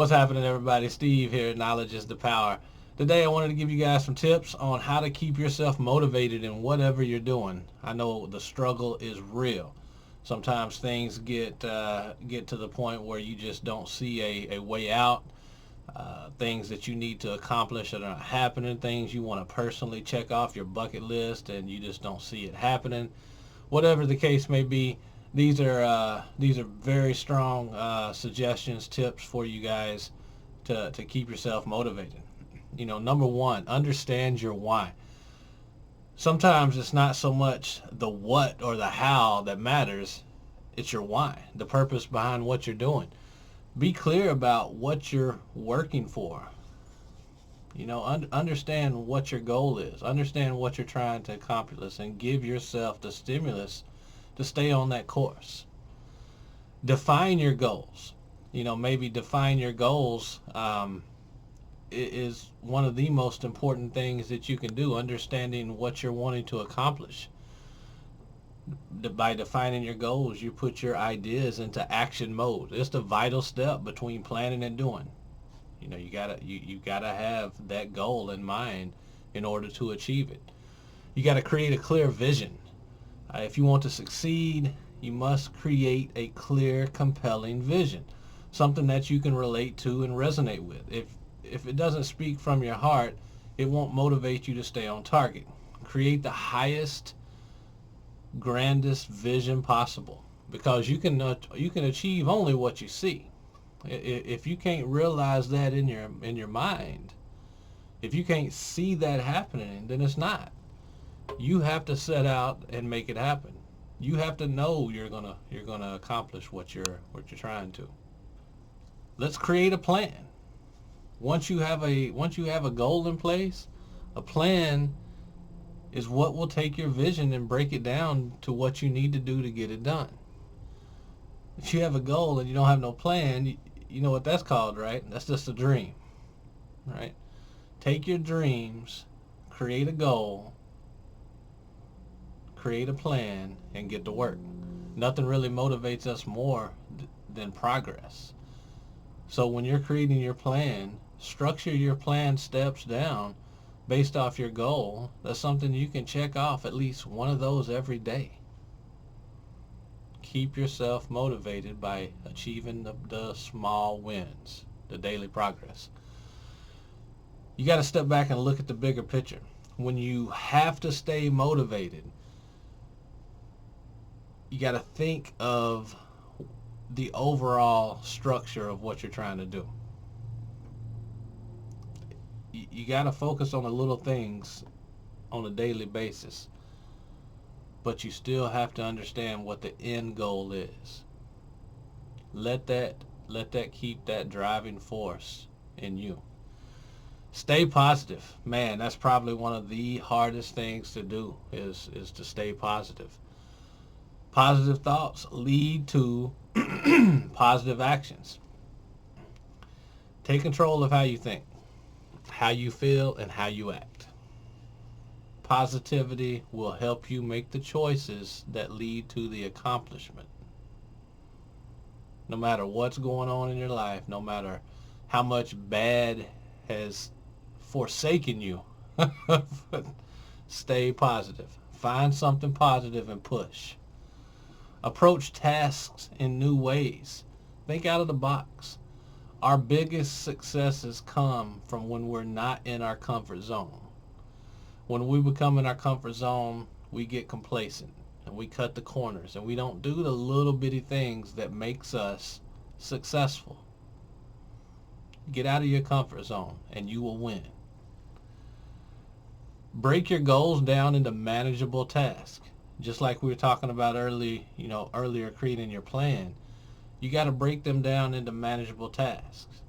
What's happening, everybody? Steve here. Knowledge is the power. Today, I wanted to give you guys some tips on how to keep yourself motivated in whatever you're doing. I know the struggle is real. Sometimes things get to the point where you just don't see a way out. Things that you need to accomplish that are not happening. Things you want to personally check off your bucket list, and you just don't see it happening. Whatever the case may be, these are very strong suggestions, tips for you guys to keep yourself motivated. Number one, understand your why. Sometimes it's not so much the what or the how that matters. It's your why, the purpose behind what you're doing. Be clear about what you're working for. Understand what your goal is. Understand what you're trying to accomplish, and give yourself the stimulus to stay on that course. Define your goals. Maybe define your goals is one of the most important things that you can do. Understanding what you're wanting to accomplish. By defining your goals, you put your ideas into action mode. It's the vital step between planning and doing. You gotta have that goal in mind in order to achieve it. You gotta create a clear vision. If you want to succeed, you must create a clear, compelling vision, something that you can relate to and resonate with. If it doesn't speak from your heart, it won't motivate you to stay on target. Create the highest, grandest vision possible, because you can achieve only what you see. If you can't realize that in your mind, if you can't see that happening, then it's not. You have to set out and make it happen. You have to know you're gonna accomplish what you're trying to. Let's create a plan. Once you have a goal in place, a plan is what will take your vision and break it down to what you need to do to get it done. If you have a goal and you don't have no plan, you know what that's called, right? That's just a dream, right? Take your dreams, create a goal, create a plan, and get to work. Nothing really motivates us more than progress. So when you're creating your plan, structure your plan steps down based off your goal. That's something you can check off at least one of those every day. Keep yourself motivated by achieving the small wins, the daily progress. You got to step back and look at the bigger picture. When you have to stay motivated, you got to think of the overall structure of what you're trying to do. You got to focus on the little things on a daily basis, but you still have to understand what the end goal is. Let that keep that driving force in you. Stay positive. Man, that's probably one of the hardest things to do is to stay positive. Positive thoughts lead to positive actions. Take control of how you think, how you feel, and how you act. Positivity will help you make the choices that lead to the accomplishment. No matter what's going on in your life, no matter how much bad has forsaken you, stay positive. Find something positive and push. Approach tasks in new ways. Think out of the box. Our biggest successes come from when we're not in our comfort zone. When we become in our comfort zone, we get complacent and we cut the corners and we don't do the little bitty things that makes us successful. Get out of your comfort zone and you will win. Break your goals down into manageable tasks. Just like we were talking about earlier creating your plan, you got to break them down into manageable tasks.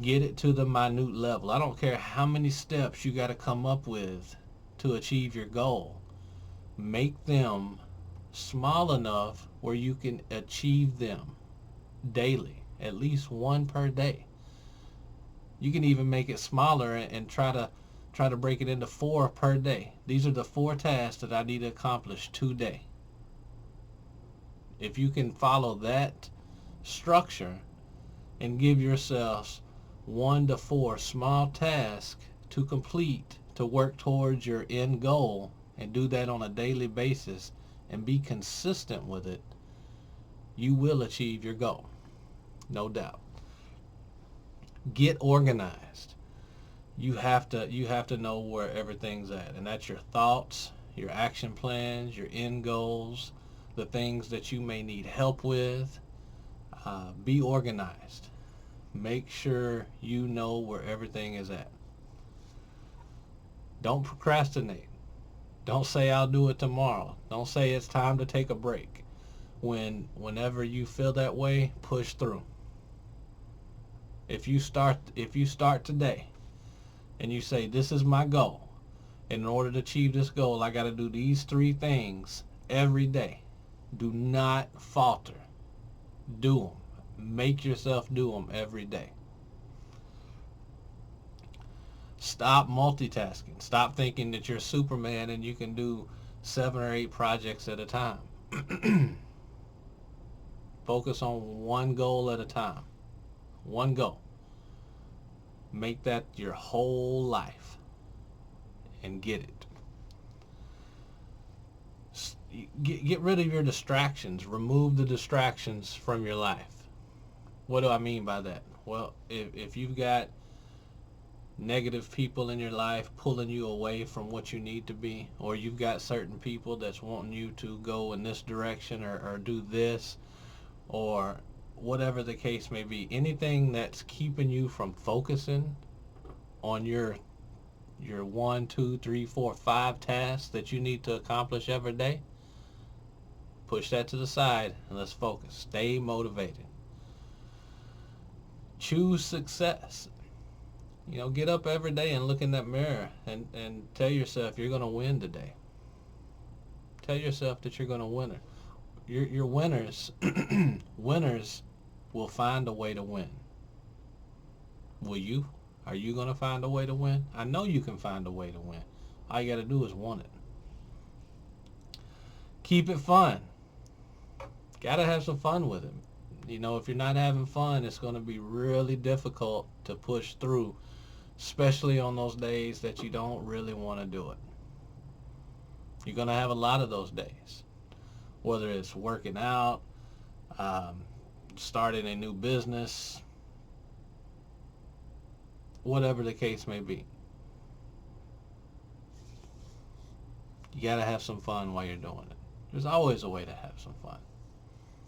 Get it to the minute level. I don't care how many steps you got to come up with to achieve your goal. Make them small enough where you can achieve them daily, at least one per day. You can even make it smaller and try to break it into 4 per day. These are the 4 tasks that I need to accomplish today. If you can follow that structure, and give yourselves 1 to 4 small tasks to complete to work towards your end goal, and do that on a daily basis and be consistent with it, you will achieve your goal. No doubt. Get organized. You have to know where everything's at, and that's your thoughts, your action plans, your end goals, the things that you may need help with. Be organized. Make sure you know where everything is at. Don't procrastinate. Don't say I'll do it tomorrow. Don't say it's time to take a break. Whenever you feel that way, push through. If you start today and you say, this is my goal, and in order to achieve this goal, I got to do these 3 things every day. Do not falter. Do them. Make yourself do them every day. Stop multitasking. Stop thinking that you're Superman and you can do 7 or 8 projects at a time. Focus on one goal at a time. One goal. Make that your whole life and get it. Get rid of your distractions. Remove the distractions from your life. What do I mean by that? Well, if you've got negative people in your life pulling you away from what you need to be, or you've got certain people that's wanting you to go in this direction or do this, or whatever the case may be, anything that's keeping you from focusing on your 1, 2, 3, 4, 5 tasks that you need to accomplish every day, push that to the side and let's focus. Stay motivated. Choose success. Get up every day and look in that mirror and tell yourself you're going to win today. Tell yourself that you're going to win. You're winners. Winners will find a way to win. Will you? Are you going to find a way to win? I know you can find a way to win. All you got to do is want it. Keep it fun. Got to have some fun with it. If you're not having fun, it's going to be really difficult to push through, especially on those days that you don't really want to do it. You're going to have a lot of those days, whether it's working out, starting a new business, whatever the case may be. You got to have some fun while you're doing it. There's always a way to have some fun.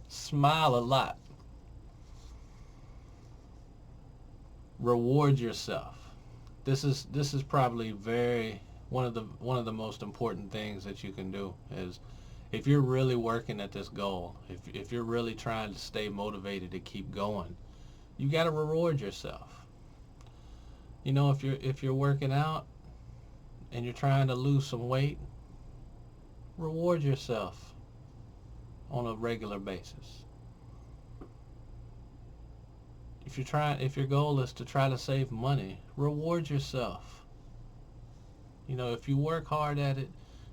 Smile a lot. Reward yourself. This is probably one of the most important things that you can do is, if you're really working at this goal, if you're really trying to stay motivated to keep going, you got to reward yourself. If you're working out and you're trying to lose some weight, reward yourself on a regular basis. If your goal is to try to save money, reward yourself. If you work hard at it,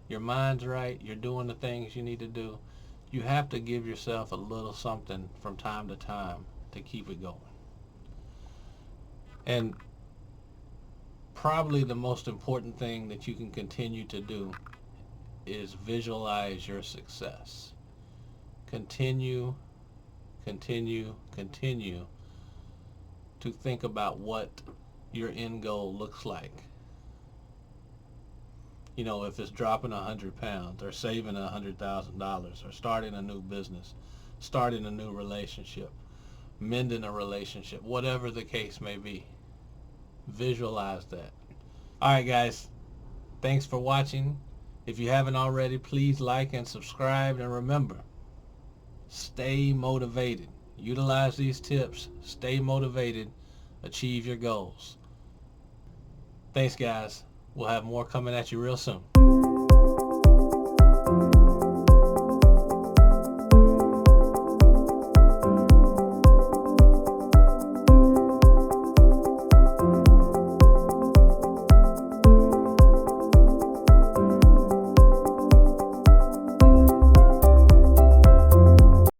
your mind's right, you're doing the things you need to do, you have to give yourself a little something from time to time to keep it going. And probably the most important thing that you can continue to do is visualize your success. Continue to think about what your end goal looks like. If it's dropping 100 pounds or saving $100,000 or starting a new business, starting a new relationship, mending a relationship, whatever the case may be, visualize that. All right, guys, thanks for watching. If you haven't already, please like and subscribe, and remember, stay motivated. Utilize these tips. Stay motivated. Achieve your goals. Thanks, guys. We'll have more coming at you real soon.